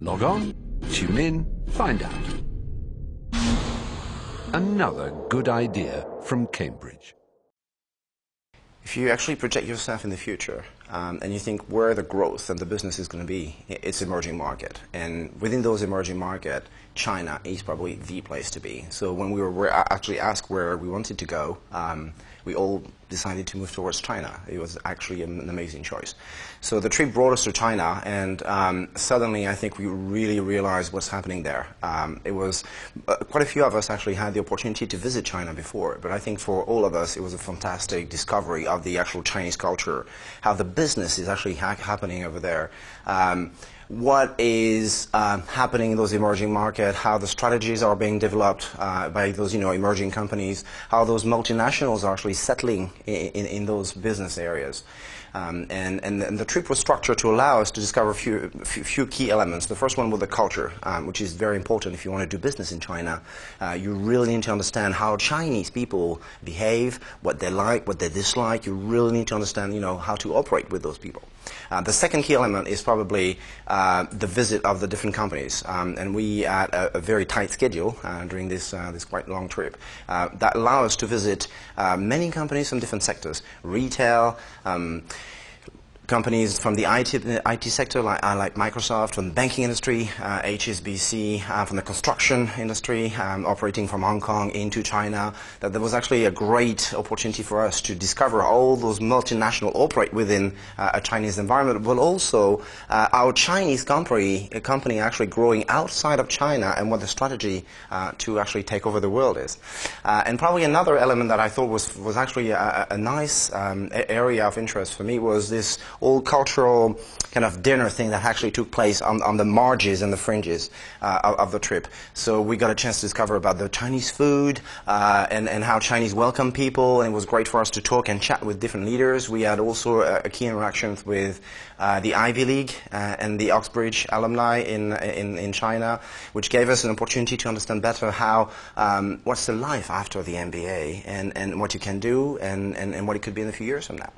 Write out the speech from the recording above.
Log on, tune in, find out. Another good idea from Cambridge. If you actually project yourself in the future and you think where the growth and the business is going to be, it's emerging market. And within those emerging market, China is probably the place to be. So when we were actually asked where we wanted to go, we all decided to move towards China. It was actually an amazing choice. So the trip brought us to China, and suddenly I think we really realized what's happening there. It was quite a few of us actually had the opportunity to visit China before, but I think for all of us it was a fantastic discovery of the actual Chinese culture, how the business is actually happening over there. What is happening in those emerging markets, how the strategies are being developed by those emerging companies, how those multinationals are actually settling in those business areas. And the trip was structured to allow us to discover a few key elements. The first one was the culture, which is very important if you want to do business in China. You really need to understand how Chinese people behave, what they like, what they dislike. You really need to understand, how to operate with those people. The second key element is probably the visit of the different companies. And we had a very tight schedule during this quite long trip that allowed us to visit many companies from different sectors, retail, companies from the IT sector like Microsoft, from the banking industry, HSBC, from the construction industry, operating from Hong Kong into China. That there was actually a great opportunity for us to discover all those multinational operate within a Chinese environment, but also our Chinese company actually growing outside of China and what the strategy to actually take over the world is. And probably another element that I thought was actually a nice area of interest for me was this old cultural kind of dinner thing that actually took place on the margins and the fringes of the trip. So we got a chance to discover about the Chinese food and how Chinese welcome people, and it was great for us to talk and chat with different leaders. We had also a key interaction with the Ivy League and the Oxbridge alumni in China, which gave us an opportunity to understand better how what's the life after the MBA and what you can do and what it could be in a few years from now.